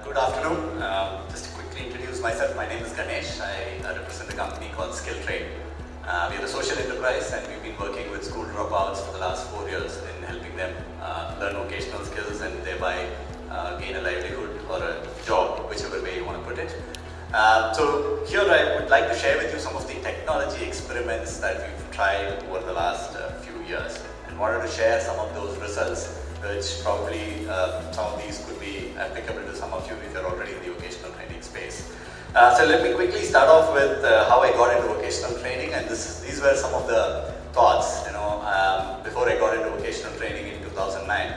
Good afternoon. Just to quickly introduce myself, my name is Ganesh. I represent a company called SkillTrain. We are a social enterprise and we've been working with school dropouts for the last 4 years in helping them learn vocational skills and thereby gain a livelihood or a job, whichever way you want to put it. So here I would like to share with you some of the technology experiments that we've tried over the last few years, and wanted to share some of those results, which probably some of these could be applicable to some of you if you're already in the vocational training space. So let me quickly start off with how I got into vocational training, and these were some of the thoughts, before I got into vocational training in 2009.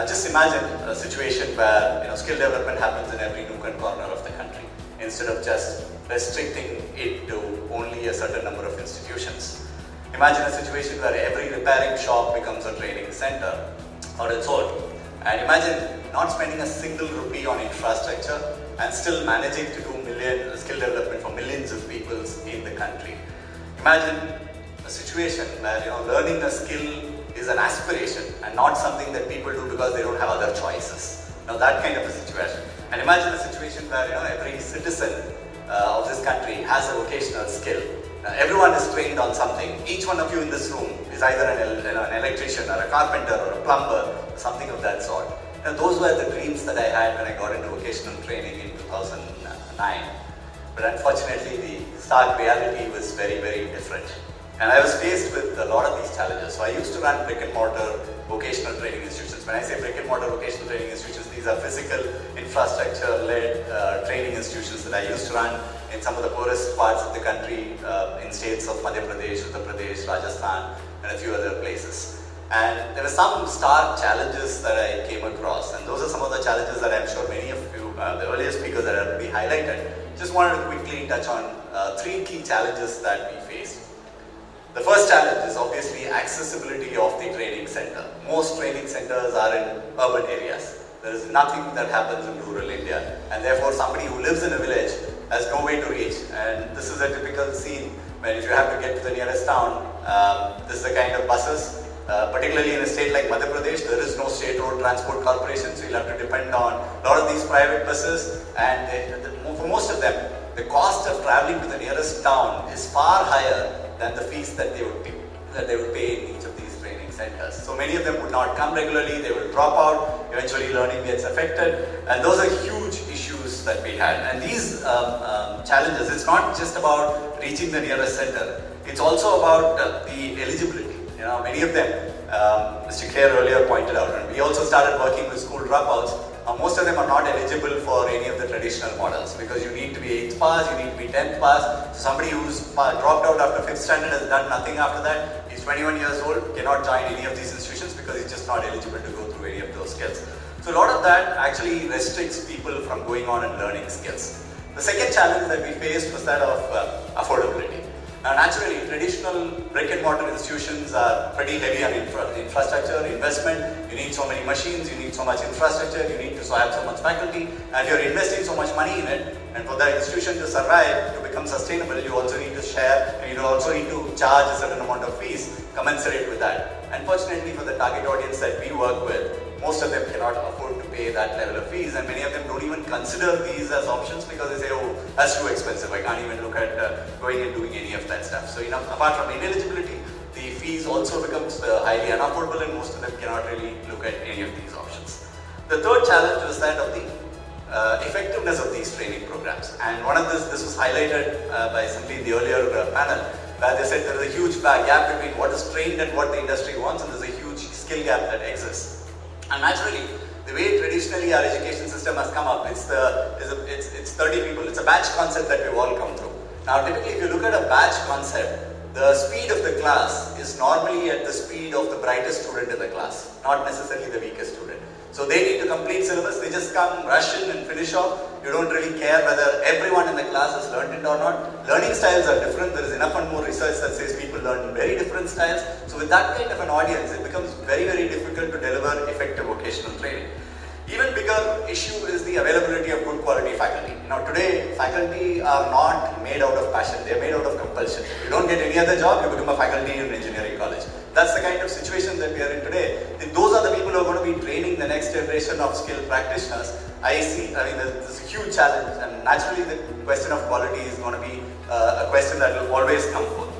Just imagine a situation where skill development happens in every nook and corner of the country, instead of just restricting it to only a certain number of institutions. Imagine a situation where every repairing shop becomes a training center on its own. And imagine not spending a single rupee on infrastructure and still managing to do skill development for millions of people in the country. Imagine a situation where learning a skill is an aspiration and not something that people do because they don't have other choices. Now that kind of a situation. And imagine a situation where every citizen of this country has a vocational skill. Everyone is trained on something. Each one of you in this room is either an electrician or a carpenter or a plumber, or something of that sort. Those were the dreams that I had when I got into vocational training in 2009. But unfortunately, the stark reality was very, very different. And I was faced with a lot of these challenges. So I used to run brick and mortar vocational training institutions. When I say brick and mortar vocational training institutions, these are physical infrastructure-led training institutions that I used to run in some of the poorest parts of the country, in states of Madhya Pradesh, Uttar Pradesh, Rajasthan, and a few other places. And there were some stark challenges that I came across, and those are some of the challenges that I'm sure many of you, the earlier speakers that have already highlighted. Just wanted to quickly touch on 3 key challenges that we faced. The first challenge is obviously accessibility of the training center. Most training centers are in urban areas. There is nothing that happens in rural India, and therefore somebody who lives in a village has no way to reach. And this is a typical scene when if you have to get to the nearest town, this is the kind of buses. Particularly in a state like Madhya Pradesh, there is no state road transport corporation, so you'll have to depend on a lot of these private buses, and for most of them, the cost of traveling to the nearest town is far higher than the fees that they would pay in each of these training centers. So many of them would not come regularly, they will drop out, eventually learning gets affected, and those are huge issues that we had. And these challenges, it's not just about reaching the nearest center, it's also about the eligibility. Many of them, Mr. Clare earlier pointed out, and we also started working with school dropouts. Most of them are not eligible for any of the traditional models because you need to be 8th pass, you need to be 10th pass. So somebody who's dropped out after 5th standard has done nothing after that. He's 21 years old, cannot join any of these institutions because he's just not eligible to go through any of those skills. So a lot of that actually restricts people from going on and learning skills. The second challenge that we faced was that of affordability. Now naturally, traditional brick and mortar institutions are pretty heavy on infrastructure, investment. You need so many machines, you need so much infrastructure, you need to have so much faculty, and you're investing so much money in it. And for that institution to survive, to become sustainable, you also need to share, and you also need to charge a certain amount of fees commensurate with that. Unfortunately, for the target audience that we work with, most of them cannot afford to pay that level of fees, and many of them don't even consider these as options because they say, oh, that's too expensive, I can't even look at going and doing any of that stuff. So apart from ineligibility, the fees also becomes highly unaffordable, and most of them cannot really look at any of these options. The third challenge was that of the effectiveness of these training programs, and one of this was highlighted by somebody in the earlier panel, where they said there is a huge gap between what is trained and what the industry wants, and there's a huge skill gap that exists. And naturally, the way traditionally our education system has come up, it's 30 people, it's a batch concept that we've all come through. Now typically if you look at a batch concept, the speed of the class is normally at the speed of the brightest student in the class, not necessarily the weakest student. So they need to complete syllabus, they just come, rush in and finish off. You don't really care whether everyone in the class has learned it or not. Learning styles are different, there is enough and more research that says people learn in very different styles. So with that kind of an audience, it becomes very, very difficult to deliver effective vocational training. Even bigger issue is the availability of good quality faculty. Now today, faculty are not made out of passion, they are made out of compulsion. If you don't get any other job, you become a faculty in an engineering college. That's the kind of situation that we are in today. Those are the people who are going to be training the next generation of skilled practitioners. There's a huge challenge, and naturally the question of quality is going to be a question that will always come forth.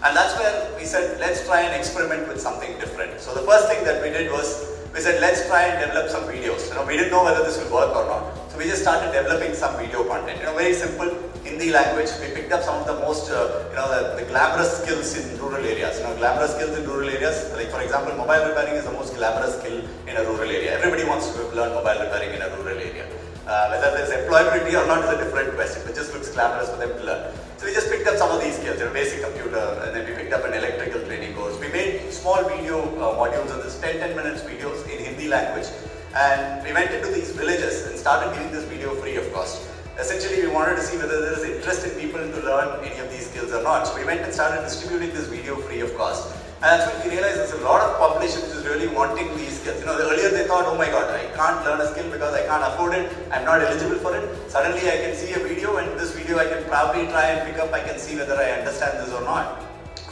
And that's where we said, let's try and experiment with something different. So the first thing that we did was, we said, let's try and develop some videos. We didn't know whether this will work or not. So we just started developing some video content. Very simple, Hindi language. We picked up some of the most, the glamorous skills in rural areas. Glamorous skills in rural areas, like for example, mobile repairing is the most glamorous skill in a rural area. Everybody wants to learn mobile repairing in a rural area. Whether there's employability or not is a different question. It just looks glamorous for them to learn. So we just picked up some of these skills, basic computer, and then we picked up an electrical training course. We made small video modules of this 10 minutes videos in Hindi language, and we went into these villages and started giving this video free of cost. Essentially, we wanted to see whether there is interest in people to learn any of these skills or not. So we went and started distributing this video free of cost. And that's when we realized there's a lot of population which is really wanting these skills. Earlier they thought, oh my god, I can't learn a skill because I can't afford it, I'm not eligible for it. Suddenly I can see a video, and this video I can probably try and pick up, I can see whether I understand this or not.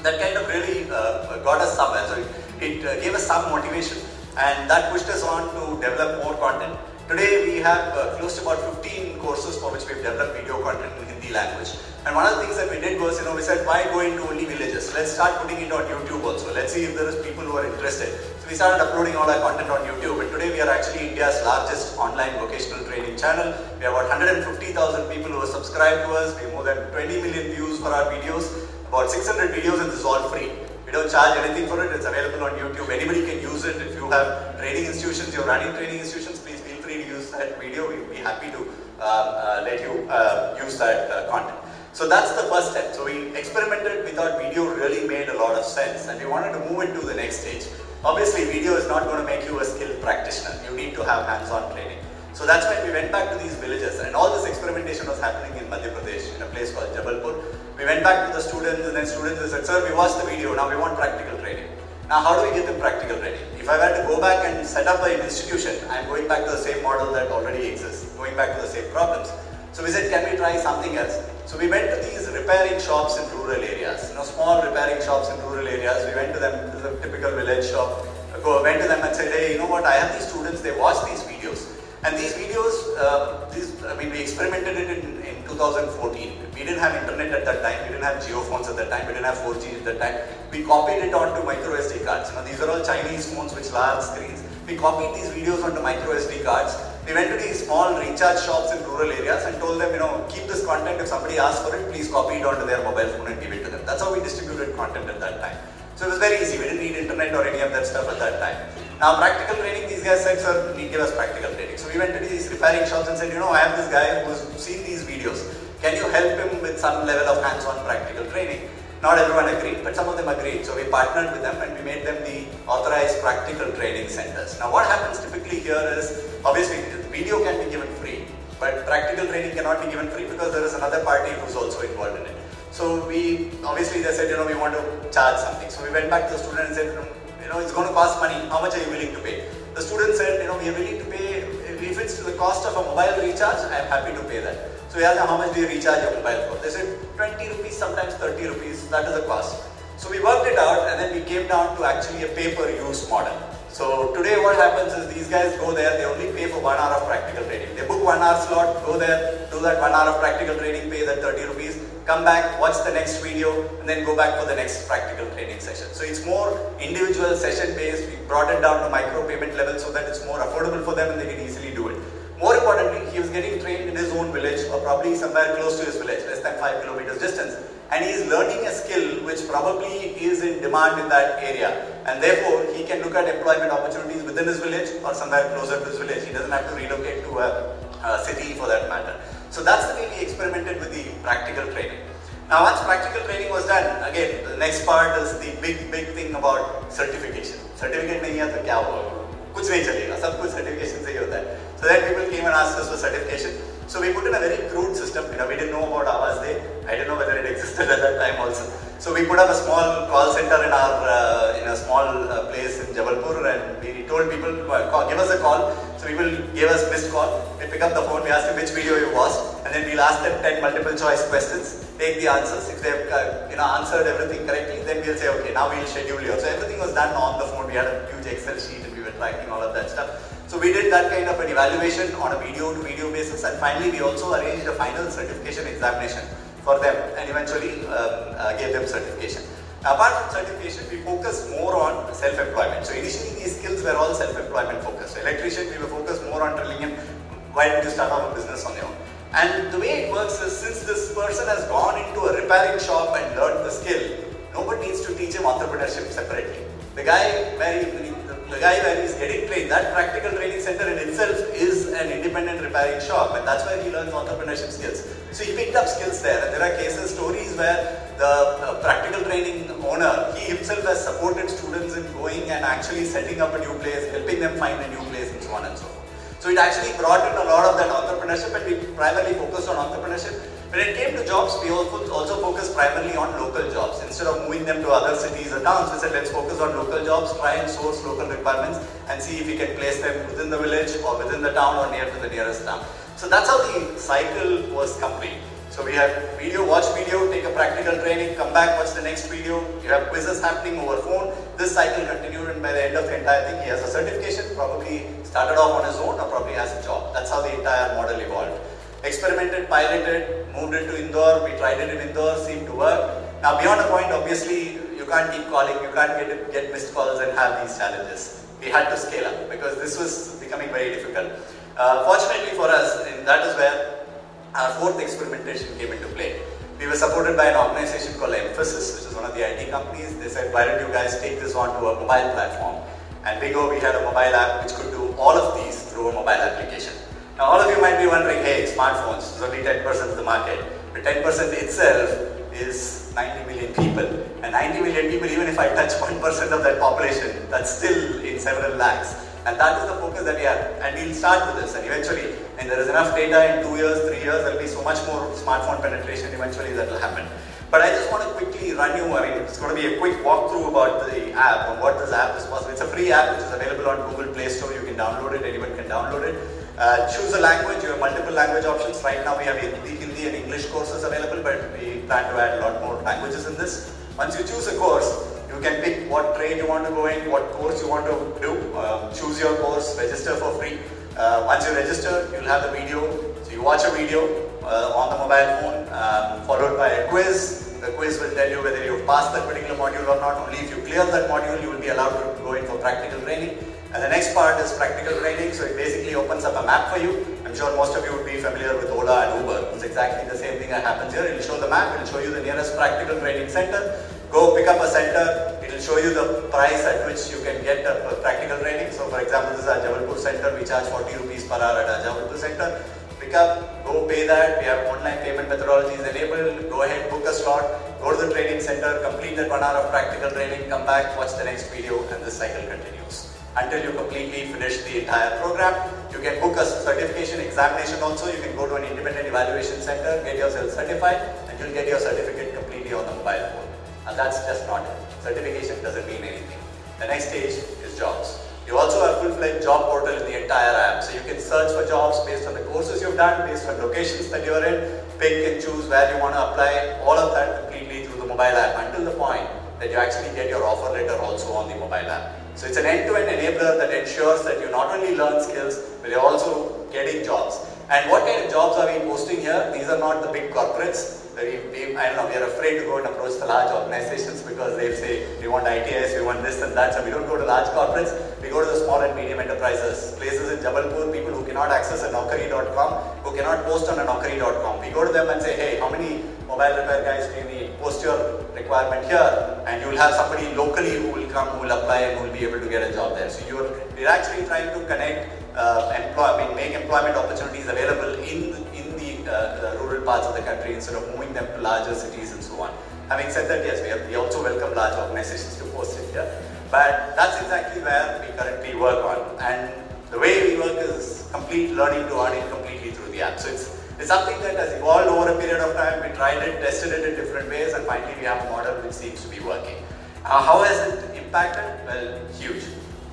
That kind of really got us somewhere. So it gave us some motivation, and that pushed us on to develop more content. Today we have close to about 15 courses for which we've developed video content in Hindi language. And one of the things that we did was, we said, why go into only villages? Let's start putting it on YouTube also. Let's see if there is people who are interested. So we started uploading all our content on YouTube, and today we are actually India's largest online vocational training channel. We have about 150,000 people who are subscribed to us. We have more than 20 million views for our videos, about 600 videos, and this is all free. We don't charge anything for it. It's available on YouTube. Anybody can use it. If you have training institutions, you're running training institutions, please feel free to use that video. We'll be happy to let you use that content. So that's the first step. So we experimented, we thought video really made a lot of sense, and we wanted to move it to the next stage. Obviously, video is not going to make you a skilled practitioner. You need to have hands-on training. So that's when we went back to these villages, and all this experimentation was happening in Madhya Pradesh, in a place called Jabalpur. We went back to the students, and then students said, sir, we watched the video, now we want practical training. Now how do we get them practical training? If I were to go back and set up an institution, I'm going back to the same model that already exists, going back to the same problems. So we said, can we try something else? So we went to these repairing shops in rural areas, small repairing shops in rural areas. We went to them, this is a typical village shop. Went to them and said, hey, you know what, I have these students, they watch these videos. And these videos, we experimented it in 2014. We didn't have internet at that time, we didn't have geophones at that time, we didn't have 4G at that time. We copied it onto micro SD cards. These are all Chinese phones with large screens. We copied these videos onto micro SD cards. We went to these small recharge shops in rural areas and told them, keep this content. If somebody asks for it, please copy it onto their mobile phone and give it to them. That's how we distributed content at that time. So it was very easy. We didn't need internet or any of that stuff at that time. Now practical training, these guys said, sir, give us practical training. So we went to these repairing shops and said, I have this guy who's seen these videos. Can you help him with some level of hands-on practical training? Not everyone agreed, but some of them agreed. So we partnered with them and we made them the authorized practical training centers. Now what happens typically here is, obviously video can be given free, but practical training cannot be given free because there is another party who's also involved in it. So they said, we want to charge something. So we went back to the student and said, it's going to cost money. How much are you willing to pay? The student said, we are willing to pay, if it's to the cost of a mobile recharge, I am happy to pay that. So we asked them, how much do you recharge your mobile for? They said 20 rupees, sometimes 30 rupees, that is the cost. So we worked it out and then we came down to actually a pay-per-use model. So today what happens is these guys go there, they only pay for 1 hour of practical training. They book 1 hour slot, go there, do that 1 hour of practical training, pay that 30 rupees, come back, watch the next video, and then go back for the next practical training session. So it's more individual session based. We brought it down to micro payment level so that it's more affordable for them and they can easily do it. More importantly, he was getting trained in his own village or probably somewhere close to his village, less than 5 kilometers distance. And he is learning a skill which probably is in demand in that area. And therefore, he can look at employment opportunities within his village or somewhere closer to his village. He doesn't have to relocate to a city for that matter. So that's the way we experimented with the practical training. Now once practical training was done, again, the next part is the big thing about certification. Certificate nahi hai to kya hoga? Kuch nahi chalega, sab kuch certification se hi hota hai. So then people came and asked us for certification. So we put in a very crude system. We didn't know about Awaaz Day. I didn't know whether it existed at that time also. So we put up a small call center in a small place in Jabalpur, and we told people, give us a call. So people gave us missed call. We pick up the phone, we ask them which video you watched, and then we'll ask them 10 multiple choice questions, take the answers. If they've answered everything correctly, then we'll say, okay, now we'll schedule you. So everything was done on the phone. We had a huge Excel sheet and we were tracking all of that stuff. So we did that kind of an evaluation on a video to video basis, and finally we also arranged a final certification examination for them and eventually gave them certification. Apart from certification, we focused more on self-employment. So initially these skills were all self-employment focused. So electrician, we were focused more on telling him, why did you start off a business on your own? And the way it works is, since this person has gone into a repairing shop and learned the skill, nobody needs to teach him entrepreneurship separately. The guy where he's getting trained, that practical training center in itself is an independent repairing shop, and that's where he learns entrepreneurship skills. So he picked up skills there, and there are stories where the practical training owner, he himself has supported students in going and actually setting up a new place, helping them find a new place, and so on and so forth. So it actually brought in a lot of that entrepreneurship, and we primarily focused on entrepreneurship. When it came to jobs, we also focused primarily on local jobs. Instead of moving them to other cities or towns, we said let's focus on local jobs, try and source local requirements and see if we can place them within the village or within the town or near to the nearest town. So that's how the cycle was complete. So we had video, watch video, take a practical training, come back, watch the next video. You have quizzes happening over phone. This cycle continued, and by the end of the entire thing, he has a certification, probably started off on his own or probably has a job. That's how the entire model evolved. Experimented, piloted, moved it to Indore, we tried it in Indore, seemed to work. Now beyond a point, obviously, you can't keep calling, you can't get missed calls and have these challenges. We had to scale up because this was becoming very difficult. Fortunately for us, and that is where our fourth experimentation came into play. We were supported by an organization called Emphasis, which is one of the IT companies. They said, why don't you guys take this onto a mobile platform? And we had a mobile app which could do all of these through a mobile application. Now all of you might be wondering, hey, smartphones, it's only 10% of the market. But 10% itself is 90 million people. And 90 million people, even if I touch 1% of that population, that's still in several lakhs. And that is the focus that we have. And we'll start with this, and eventually, when there is enough data in 2 years, 3 years, there will be so much more smartphone penetration, eventually that will happen. But I just want to quickly run you, it's going to be a quick walkthrough about the app, on what this app is possible. It's a free app which is available on Google Play Store. You can download it, anyone can download it. Choose a language, you have multiple language options. Right now we have Hindi and English courses available, but we plan to add a lot more languages in this. Once you choose a course, you can pick what trade you want to go in, what course you want to do, choose your course, register for free. Once you register, you'll have the video. So you watch a video on the mobile phone, followed by a quiz. The quiz will tell you whether you've passed that particular module or not. Only if you clear that module, you will be allowed to go in for practical training. And the next part is practical training, so it basically opens up a map for you. I'm sure most of you would be familiar with Ola and Uber. It's exactly the same thing that happens here. It will show the map, it will show you the nearest practical training center. Go pick up a center, it will show you the price at which you can get a practical training. So for example, this is our Jabalpur center, we charge 40 rupees per hour at our Jabalpur center. Pick up, go pay that, we have online payment methodologies enabled, go ahead, book a slot, go to the training center, complete that 1 hour of practical training, come back, watch the next video, and this cycle continues until you completely finish the entire program. You can book a certification examination also. You can go to an independent evaluation center, get yourself certified, and you'll get your certificate completely on the mobile phone. And that's just not it. Certification doesn't mean anything. The next stage is jobs. You also have full-fledged job portal in the entire app. So you can search for jobs based on the courses you've done, based on locations that you're in, pick and choose where you want to apply, all of that completely through the mobile app until the point that you actually get your offer letter also on the mobile app. So it's an end-to-end enabler that ensures that you not only learn skills, but you're also getting jobs. And what kind of jobs are we posting here? These are not the big corporates. We are afraid to go and approach the large organizations because they say, we want ITIS, we want this and that. So we don't go to large corporates, we go to the small and medium enterprises. Places in Jabalpur, people who cannot access a Naukri.com, who cannot post on a Naukri.com. We go to them and say, hey, how many mobile repair guys do you need? Post your requirement here, and you will have somebody locally who will come, who will apply, and who will be able to get a job there. So we're actually trying to connect, make employment opportunities available in the rural parts of the country instead of moving them to larger cities and so on. Having said that, yes, we also welcome large organizations to post it here. But that's exactly where we currently work on. And the way we work is complete learning to earning completely through the app. So it's It's something that has evolved over a period of time. We tried it, tested it in different ways, and finally we have a model which seems to be working. How has it impacted? Well, huge.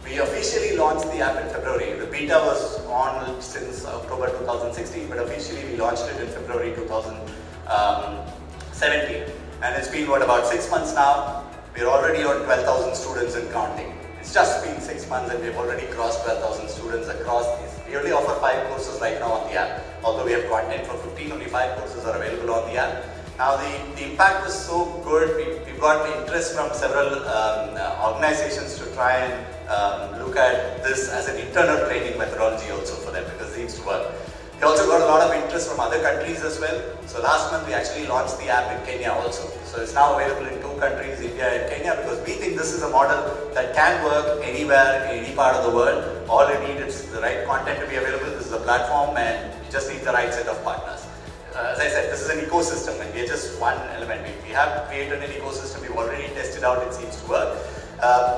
We officially launched the app in February. The beta was on since October 2016, but officially we launched it in February 2017. And it's been, about 6 months now. We're already on 12,000 students and counting. It's just been 6 months and we've already crossed 12,000 students across these. We only offer 5 courses right now on the app. Although we have content for 15, only 5 courses are available on the app. Now the impact is so good. We've got interest from several organizations to try and look at this as an internal training methodology also for them, because it seems to work. We also got a lot of interest from other countries as well. So last month we actually launched the app in Kenya also. So it's now available in 2 countries, India and Kenya, because we think this is a model that can work anywhere, in any part of the world. All you need is the right content to be available. This is a platform and you just need the right set of partners. As I said, this is an ecosystem and we are just one element. We have created an ecosystem, we've already tested out, it seems to work.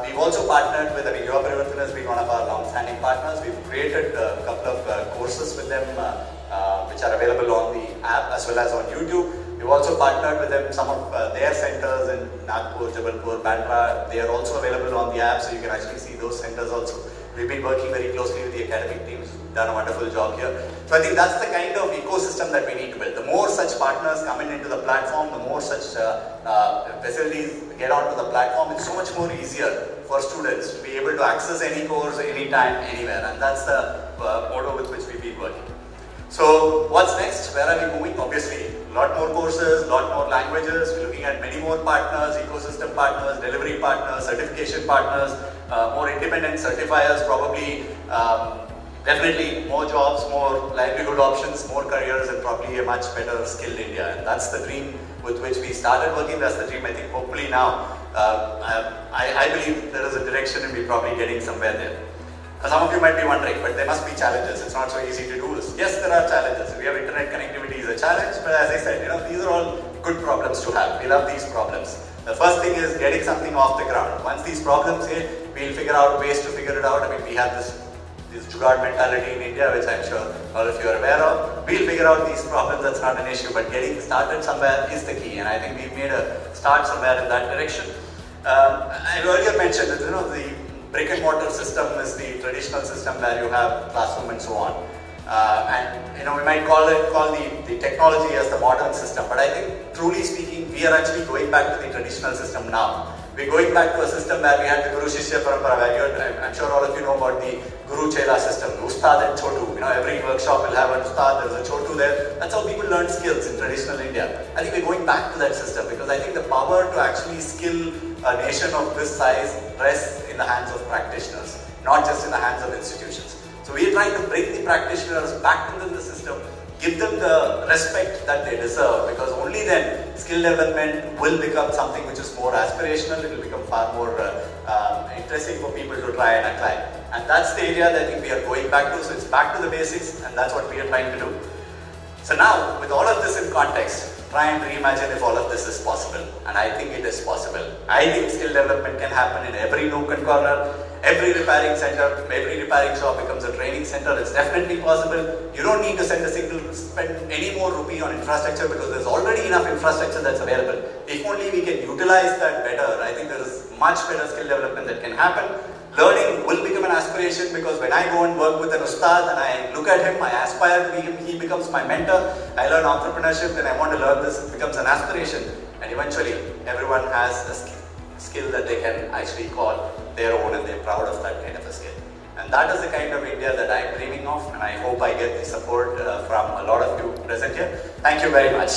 We've also partnered with, Yuva Parivartan has been one of our long-standing partners. We've created a couple of courses with them which are available on the app as well as on YouTube. We've also partnered with them, some of their centers in Nagpur, Jabalpur, Bandra. They are also available on the app, so you can actually see those centers also. We've been working very closely with the academic teams, done a wonderful job here. So I think that's the kind of ecosystem that we need to build. The more such partners come into the platform, the more such facilities get onto the platform, it's so much more easier for students to be able to access any course, anytime, anywhere. And that's the motto with which we've been working. So what's next? Where are we moving? Obviously, a lot more courses, a lot more languages. We're looking at many more partners, ecosystem partners, delivery partners, certification partners, more independent certifiers, probably definitely more jobs, more livelihood options, more careers, and probably a much better skilled India. And that's the dream with which we started working. That's the dream, I think, hopefully now. I believe there is a direction and we're probably getting somewhere there. Some of you might be wondering, but there must be challenges. It's not so easy to do this. Yes, there are challenges. We have internet connectivity is a challenge, but as I said, these are all good problems to have. We love these problems. The first thing is getting something off the ground. Once these problems hit, we'll figure out ways to figure it out. I mean, we have this jugaad mentality in India, which I'm sure all of you are aware of. We'll figure out these problems, that's not an issue, but getting started somewhere is the key, and I think we've made a start somewhere in that direction. I earlier mentioned that, the brick and mortar system is the traditional system where you have classroom and so on. We might call the technology as the modern system, but I think, truly speaking, we are actually going back to the traditional system now. We're going back to a system where we had the Guru Shishya Parampara, where I'm sure all of you know about the Guru Chela system, Ustad and Chotu. Every workshop will have an Ustad, there's a Chotu there. That's how people learn skills in traditional India. I think we're going back to that system because I think the power to actually skill a nation of this size rests in the hands of practitioners, not just in the hands of institutions. So we are trying to bring the practitioners back into the system, give them the respect that they deserve, because only then skill development will become something which is more aspirational, it will become far more interesting for people to try and apply. And that's the area that I think we are going back to, so it's back to the basics, and that's what we are trying to do. So now, with all of this in context, try and reimagine if all of this is possible, and I think it is possible. I think skill development can happen in every nook and corner. Every repairing center, every repairing shop becomes a training center. It's definitely possible. You don't need to spend any more rupee on infrastructure because there's already enough infrastructure that's available. If only we can utilize that better, I think there is much better skill development that can happen. Learning will become an aspiration because when I go and work with an Ustad and I look at him, I aspire to be him, he becomes my mentor. I learn entrepreneurship and I want to learn this, it becomes an aspiration. And eventually, everyone has a skill that they can actually call their own and they're proud of that kind of a skill. And that is the kind of India that I'm dreaming of, and I hope I get the support from a lot of you present here. Thank you very much.